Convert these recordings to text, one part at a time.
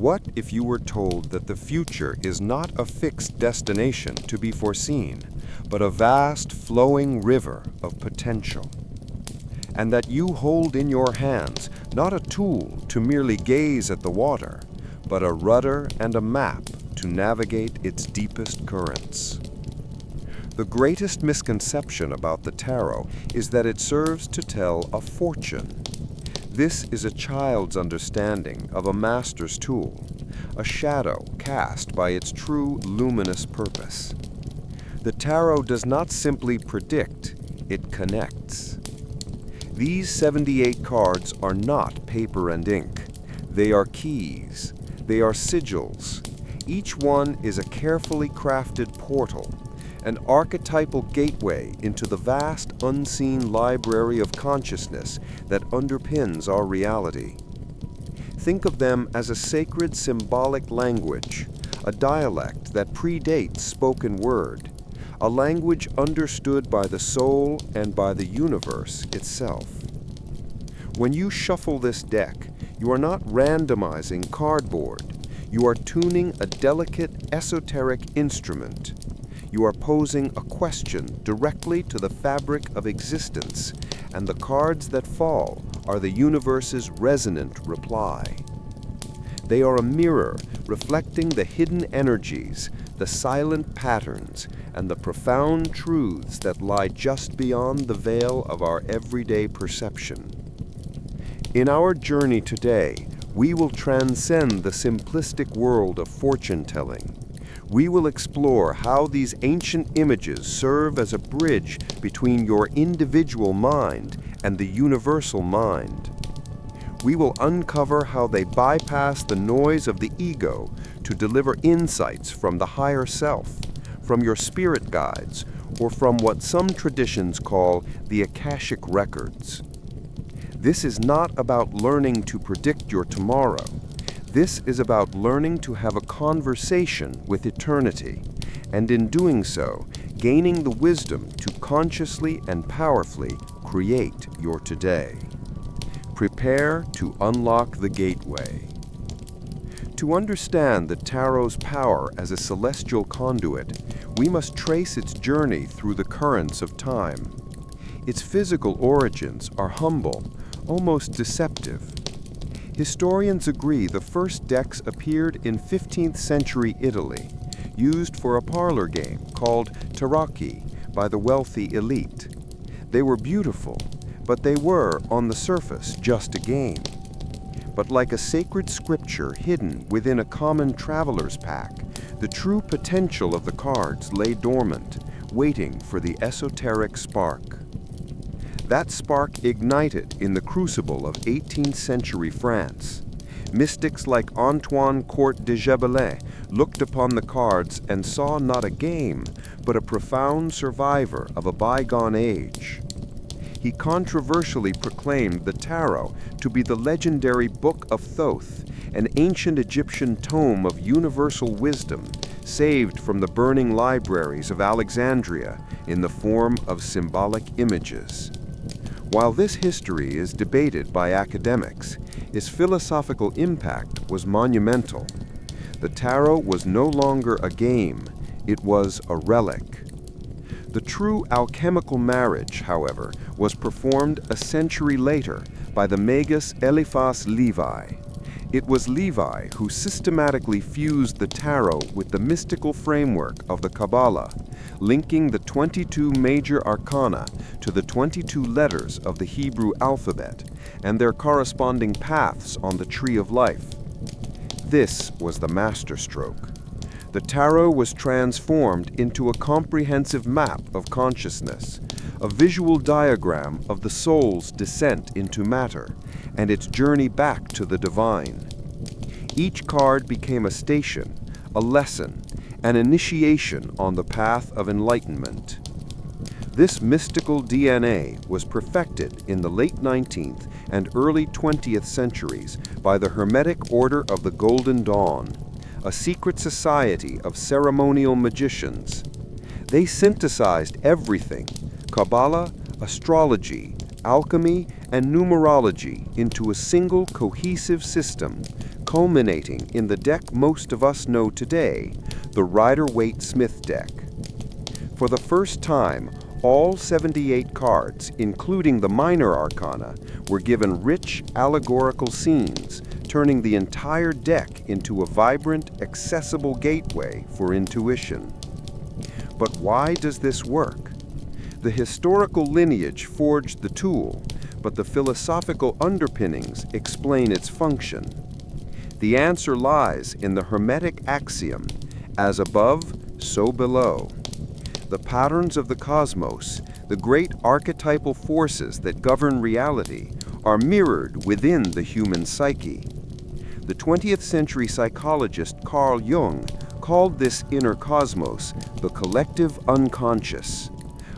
What if you were told that the future is not a fixed destination to be foreseen, but a vast flowing river of potential? And that you hold in your hands not a tool to merely gaze at the water, but a rudder and a map to navigate its deepest currents. The greatest misconception about the tarot is that it serves to tell a fortune. This is a child's understanding of a master's tool, a shadow cast by its true luminous purpose. The tarot does not simply predict, it connects. These 78 cards are not paper and ink. They are keys. They are sigils. Each one is a carefully crafted portal, an archetypal gateway into the vast unseen library of consciousness that underpins our reality. Think of them as a sacred symbolic language, a dialect that predates spoken word, a language understood by the soul and by the universe itself. When you shuffle this deck, you are not randomizing cardboard. You are tuning a delicate esoteric instrument. You are posing a question directly to the fabric of existence, and the cards that fall are the universe's resonant reply. They are a mirror reflecting the hidden energies, the silent patterns, and the profound truths that lie just beyond the veil of our everyday perception. In our journey today, we will transcend the simplistic world of fortune-telling. We will explore how these ancient images serve as a bridge between your individual mind and the universal mind. We will uncover how they bypass the noise of the ego to deliver insights from the higher self, from your spirit guides, or from what some traditions call the Akashic records. This is not about learning to predict your tomorrow. This is about learning to have a conversation with eternity, and in doing so, gaining the wisdom to consciously and powerfully create your today. Prepare to unlock the gateway. To understand the tarot's power as a celestial conduit, we must trace its journey through the currents of time. Its physical origins are humble, almost deceptive. Historians agree the first decks appeared in 15th century Italy, used for a parlor game called tarocchi by the wealthy elite. They were beautiful, but they were, on the surface, just a game. But like a sacred scripture hidden within a common traveler's pack, the true potential of the cards lay dormant, waiting for the esoteric spark. That spark ignited in the crucible of 18th century France. Mystics like Antoine Court de Gebelais looked upon the cards and saw not a game, but a profound survivor of a bygone age. He controversially proclaimed the tarot to be the legendary Book of Thoth, an ancient Egyptian tome of universal wisdom, saved from the burning libraries of Alexandria in the form of symbolic images. While this history is debated by academics, its philosophical impact was monumental. The tarot was no longer a game, it was a relic. The true alchemical marriage, however, was performed a century later by the magus Eliphas Levi. It was Levi who systematically fused the tarot with the mystical framework of the Kabbalah, linking the 22 major arcana to the 22 letters of the Hebrew alphabet and their corresponding paths on the tree of life. This was the masterstroke. The tarot was transformed into a comprehensive map of consciousness, a visual diagram of the soul's descent into matter and its journey back to the divine. Each card became a station, a lesson, an initiation on the path of enlightenment. This mystical DNA was perfected in the late 19th and early 20th centuries by the Hermetic Order of the Golden Dawn, a secret society of ceremonial magicians. They synthesized everything: Kabbalah, astrology, alchemy, and numerology into a single cohesive system, culminating in the deck most of us know today, the Rider-Waite-Smith deck. For the first time, all 78 cards, including the minor arcana, were given rich allegorical scenes, turning the entire deck into a vibrant, accessible gateway for intuition. But why does this work? The historical lineage forged the tool, but the philosophical underpinnings explain its function. The answer lies in the Hermetic axiom, as above, so below. The patterns of the cosmos, the great archetypal forces that govern reality, are mirrored within the human psyche. The 20th century psychologist Carl Jung called this inner cosmos the collective unconscious,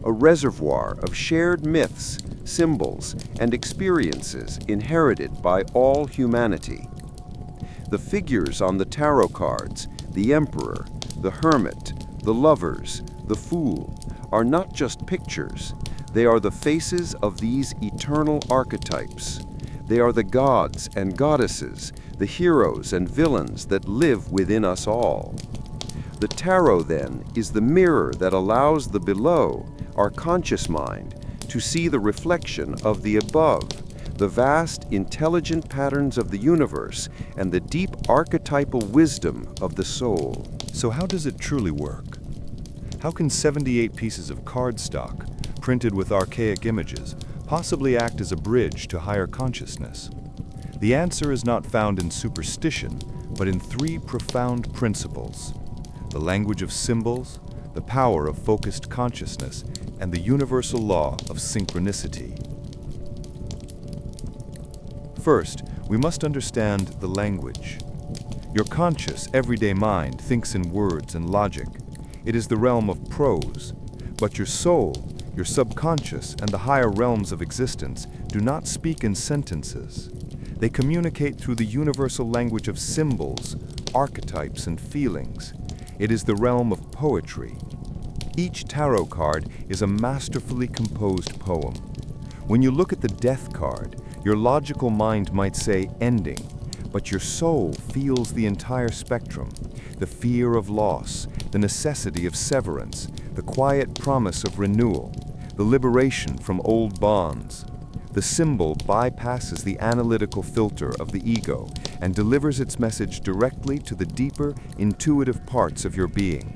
a reservoir of shared myths, symbols, and experiences inherited by all humanity. The figures on the tarot cards, the Emperor, the Hermit, the Lovers, the Fool, are not just pictures. They are the faces of these eternal archetypes. They are the gods and goddesses, the heroes and villains that live within us all. The tarot, then, is the mirror that allows the below, our conscious mind, to see the reflection of the above, the vast, intelligent patterns of the universe, and the deep archetypal wisdom of the soul. So how does it truly work? How can 78 pieces of cardstock, printed with archaic images, possibly act as a bridge to higher consciousness? The answer is not found in superstition, but in three profound principles: the language of symbols, the power of focused consciousness, and the universal law of synchronicity. First, we must understand the language. Your conscious, everyday mind thinks in words and logic. It is the realm of prose. But your soul, your subconscious, and the higher realms of existence do not speak in sentences. They communicate through the universal language of symbols, archetypes, and feelings. It is the realm of poetry. Each tarot card is a masterfully composed poem. When you look at the death card, your logical mind might say ending, but your soul feels the entire spectrum: the fear of loss, the necessity of severance, the quiet promise of renewal, the liberation from old bonds. The symbol bypasses the analytical filter of the ego and delivers its message directly to the deeper, intuitive parts of your being.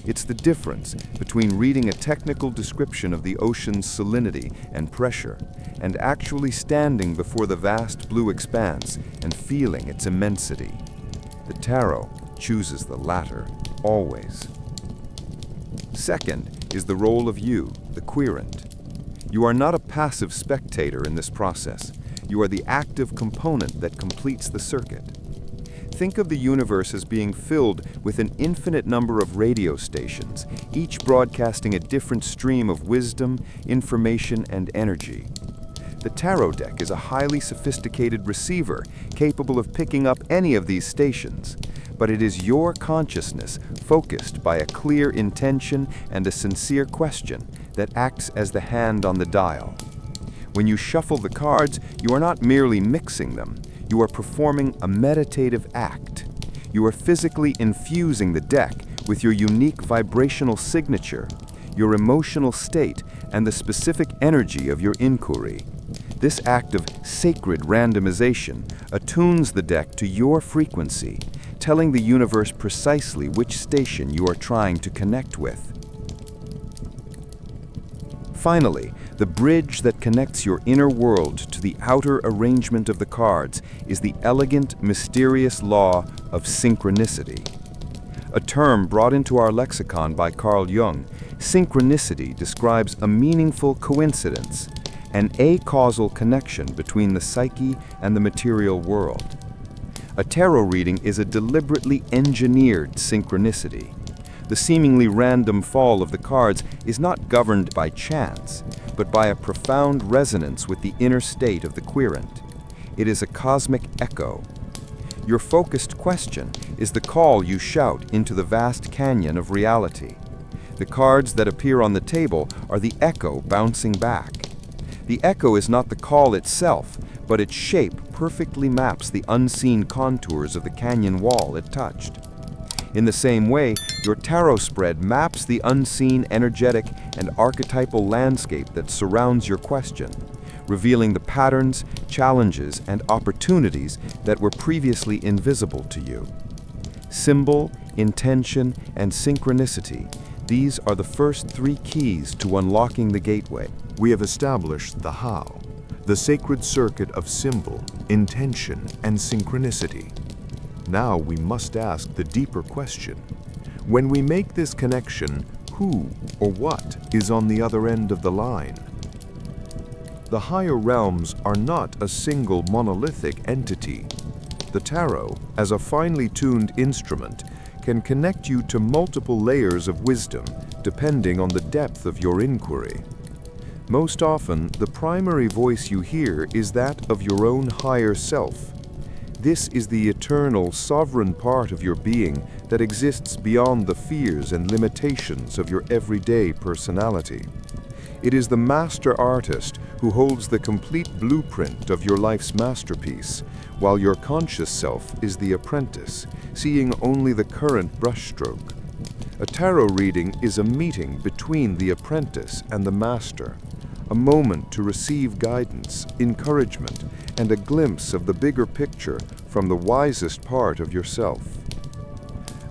It's the difference between reading a technical description of the ocean's salinity and pressure and actually standing before the vast blue expanse and feeling its immensity. The tarot chooses the latter, always. Second is the role of you, the querent. You are not a passive spectator in this process. You are the active component that completes the circuit. Think of the universe as being filled with an infinite number of radio stations, each broadcasting a different stream of wisdom, information, and energy. The tarot deck is a highly sophisticated receiver capable of picking up any of these stations, but it is your consciousness, focused by a clear intention and a sincere question, that acts as the hand on the dial. When you shuffle the cards, you are not merely mixing them. You are performing a meditative act. You are physically infusing the deck with your unique vibrational signature, your emotional state, and the specific energy of your inquiry. This act of sacred randomization attunes the deck to your frequency, telling the universe precisely which station you are trying to connect with. Finally, the bridge that connects your inner world to the outer arrangement of the cards is the elegant, mysterious law of synchronicity. A term brought into our lexicon by Carl Jung, synchronicity describes a meaningful coincidence, an acausal connection between the psyche and the material world. A tarot reading is a deliberately engineered synchronicity. The seemingly random fall of the cards is not governed by chance, but by a profound resonance with the inner state of the querent. It is a cosmic echo. Your focused question is the call you shout into the vast canyon of reality. The cards that appear on the table are the echo bouncing back. The echo is not the call itself, but its shape perfectly maps the unseen contours of the canyon wall it touched. In the same way, your tarot spread maps the unseen, energetic, and archetypal landscape that surrounds your question, revealing the patterns, challenges, and opportunities that were previously invisible to you. Symbol, intention, and synchronicity, these are the first three keys to unlocking the gateway. We have established the how, the sacred circuit of symbol, intention, and synchronicity. Now we must ask the deeper question. When we make this connection, who or what is on the other end of the line? The higher realms are not a single monolithic entity. The tarot, as a finely tuned instrument, can connect you to multiple layers of wisdom depending on the depth of your inquiry. Most often, the primary voice you hear is that of your own higher self. This is the eternal, sovereign part of your being that exists beyond the fears and limitations of your everyday personality. It is the master artist who holds the complete blueprint of your life's masterpiece, while your conscious self is the apprentice, seeing only the current brushstroke. A tarot reading is a meeting between the apprentice and the master, a moment to receive guidance, encouragement, and a glimpse of the bigger picture from the wisest part of yourself.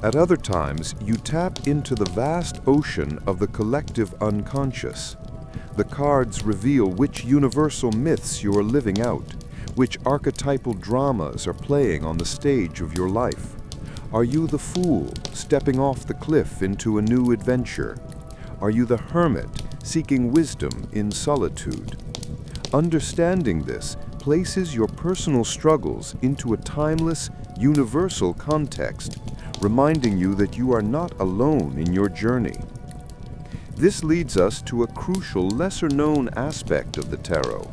At other times, you tap into the vast ocean of the collective unconscious. The cards reveal which universal myths you are living out, which archetypal dramas are playing on the stage of your life. Are you the fool, stepping off the cliff into a new adventure? Are you the hermit, seeking wisdom in solitude? Understanding this places your personal struggles into a timeless, universal context, reminding you that you are not alone in your journey. This leads us to a crucial, lesser-known aspect of the tarot,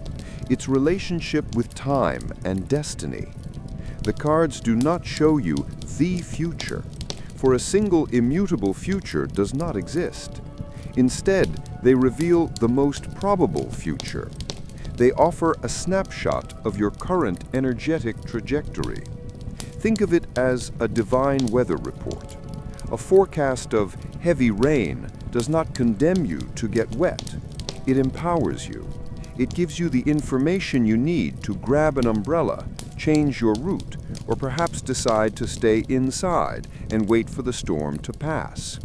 its relationship with time and destiny. The cards do not show you the future, for a single immutable future does not exist. Instead, they reveal the most probable future. They offer a snapshot of your current energetic trajectory. Think of it as a divine weather report. A forecast of heavy rain does not condemn you to get wet. It empowers you. It gives you the information you need to grab an umbrella, change your route, or perhaps decide to stay inside and wait for the storm to pass.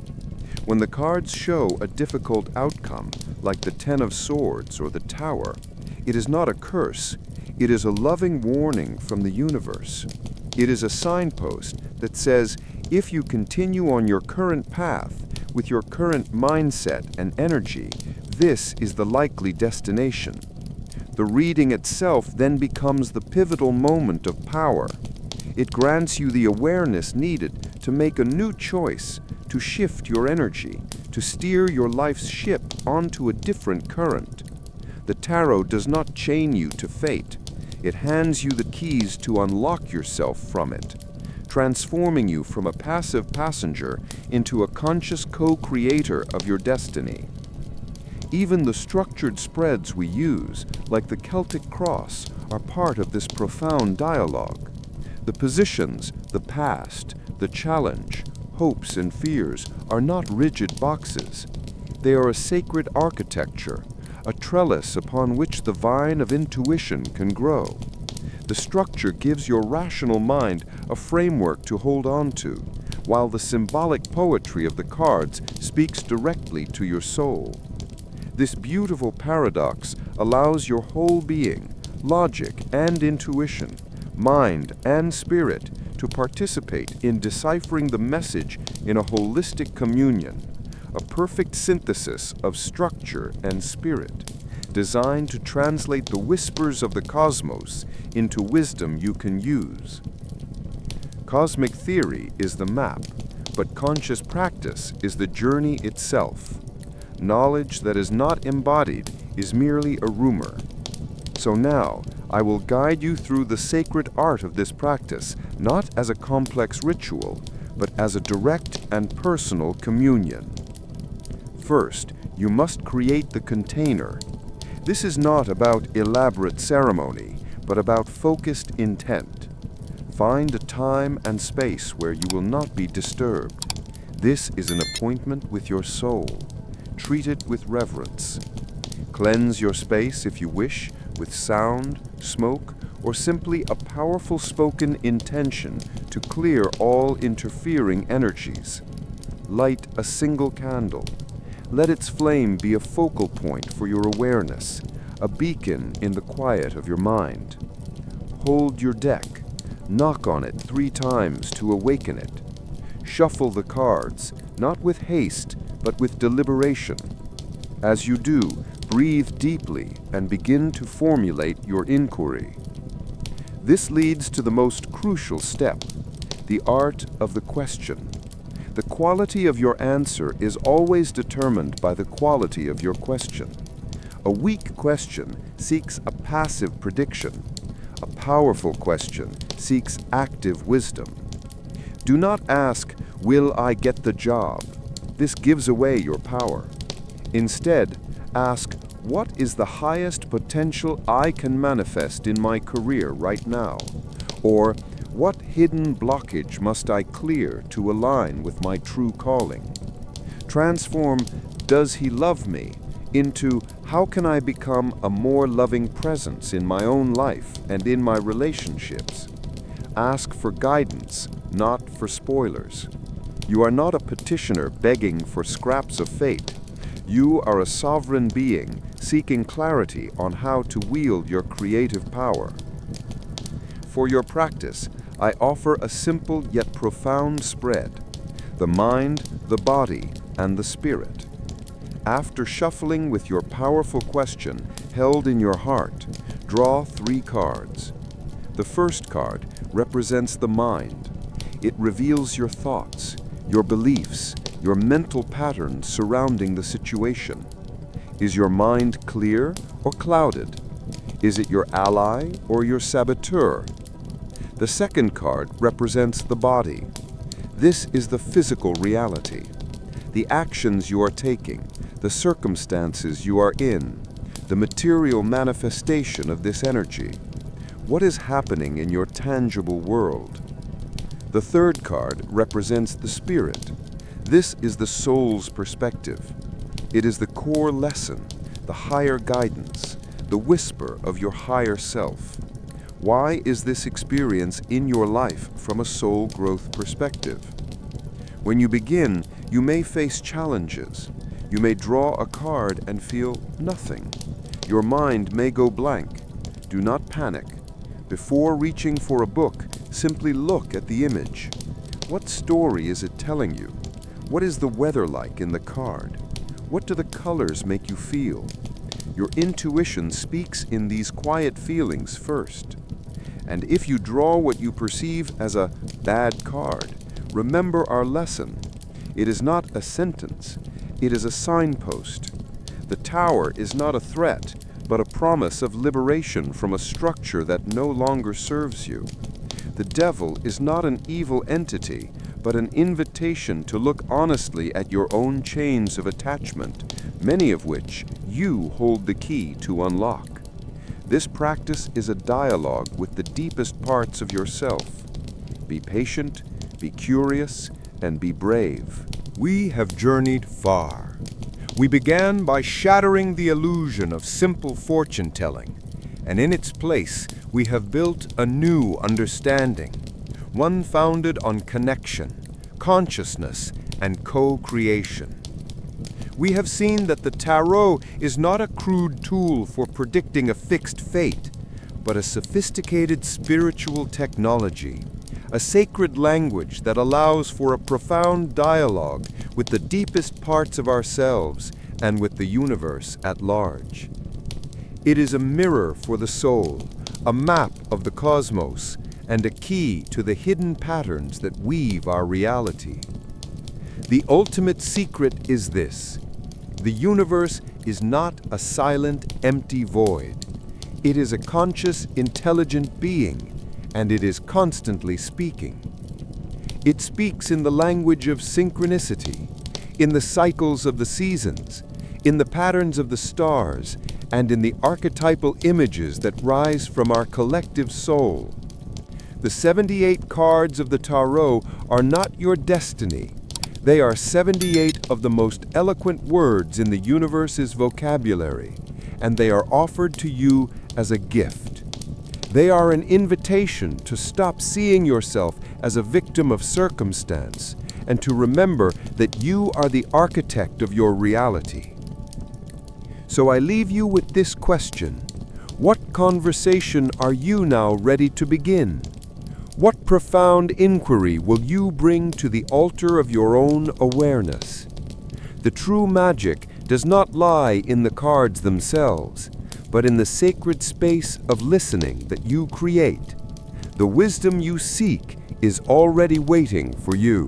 When the cards show a difficult outcome, like the Ten of Swords or the Tower, it is not a curse. It is a loving warning from the universe. It is a signpost that says, if you continue on your current path, with your current mindset and energy, this is the likely destination. The reading itself then becomes the pivotal moment of power. It grants you the awareness needed to make a new choice, to shift your energy, to steer your life's ship onto a different current. The tarot does not chain you to fate. It hands you the keys to unlock yourself from it, transforming you from a passive passenger into a conscious co-creator of your destiny. Even the structured spreads we use, like the Celtic cross, are part of this profound dialogue. The positions, the past, the challenge, hopes and fears are not rigid boxes. They are a sacred architecture, a trellis upon which the vine of intuition can grow. The structure gives your rational mind a framework to hold on to, while the symbolic poetry of the cards speaks directly to your soul. This beautiful paradox allows your whole being, logic and intuition, mind and spirit, to participate in deciphering the message in a holistic communion, a perfect synthesis of structure and spirit, designed to translate the whispers of the cosmos into wisdom you can use. Cosmic theory is the map, but conscious practice is the journey itself. Knowledge that is not embodied is merely a rumor. So now, I will guide you through the sacred art of this practice, not as a complex ritual, but as a direct and personal communion. First, you must create the container. This is not about elaborate ceremony, but about focused intent. Find a time and space where you will not be disturbed. This is an appointment with your soul. Treat it with reverence. Cleanse your space if you wish, with sound, smoke, or simply a powerful spoken intention to clear all interfering energies. Light a single candle. Let its flame be a focal point for your awareness, a beacon in the quiet of your mind. Hold your deck. Knock on it 3 times to awaken it. Shuffle the cards, not with haste, but with deliberation. As you do, breathe deeply and begin to formulate your inquiry. This leads to the most crucial step, the art of the question. The quality of your answer is always determined by the quality of your question. A weak question seeks a passive prediction. A powerful question seeks active wisdom. Do not ask, "Will I get the job?" This gives away your power. Instead, ask, "What is the highest potential I can manifest in my career right now?" Or, "What hidden blockage must I clear to align with my true calling?" Transform, "Does he love me?" into, "How can I become a more loving presence in my own life and in my relationships?" Ask for guidance, not for spoilers. You are not a petitioner begging for scraps of fate. You are a sovereign being seeking clarity on how to wield your creative power. For your practice, I offer a simple yet profound spread: the mind, the body, and the spirit. After shuffling with your powerful question held in your heart, draw 3 cards. The first card represents the mind. It reveals your thoughts, your beliefs, your mental patterns surrounding the situation. Is your mind clear or clouded? Is it your ally or your saboteur? The second card represents the body. This is the physical reality, the actions you are taking, the circumstances you are in, the material manifestation of this energy. What is happening in your tangible world? The third card represents the spirit. This is the soul's perspective. It is the core lesson, the higher guidance, the whisper of your higher self. Why is this experience in your life from a soul growth perspective? When you begin, you may face challenges. You may draw a card and feel nothing. Your mind may go blank. Do not panic. Before reaching for a book, simply look at the image. What story is it telling you? What is the weather like in the card? What do the colors make you feel? Your intuition speaks in these quiet feelings first. And if you draw what you perceive as a bad card, remember our lesson. It is not a sentence. It is a signpost. The tower is not a threat, but a promise of liberation from a structure that no longer serves you. The devil is not an evil entity, but an invitation to look honestly at your own chains of attachment, many of which you hold the key to unlock. This practice is a dialogue with the deepest parts of yourself. Be patient, be curious, and be brave. We have journeyed far. We began by shattering the illusion of simple fortune-telling, and in its place we have built a new understanding, one founded on connection, consciousness, and co-creation. We have seen that the tarot is not a crude tool for predicting a fixed fate, but a sophisticated spiritual technology, a sacred language that allows for a profound dialogue with the deepest parts of ourselves and with the universe at large. It is a mirror for the soul, a map of the cosmos, and a key to the hidden patterns that weave our reality. The ultimate secret is this: the universe is not a silent, empty void. It is a conscious, intelligent being, and it is constantly speaking. It speaks in the language of synchronicity, in the cycles of the seasons, in the patterns of the stars, and in the archetypal images that rise from our collective soul. The 78 cards of the Tarot are not your destiny. They are 78 of the most eloquent words in the universe's vocabulary, and they are offered to you as a gift. They are an invitation to stop seeing yourself as a victim of circumstance and to remember that you are the architect of your reality. So I leave you with this question: what conversation are you now ready to begin? What profound inquiry will you bring to the altar of your own awareness? The true magic does not lie in the cards themselves, but in the sacred space of listening that you create. The wisdom you seek is already waiting for you.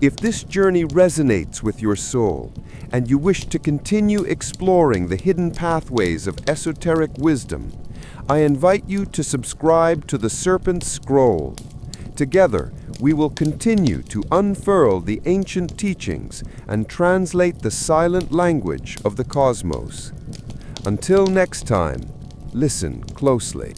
If this journey resonates with your soul, and you wish to continue exploring the hidden pathways of esoteric wisdom, I invite you to subscribe to the Serpent Scroll. Together, we will continue to unfurl the ancient teachings and translate the silent language of the cosmos. Until next time, listen closely.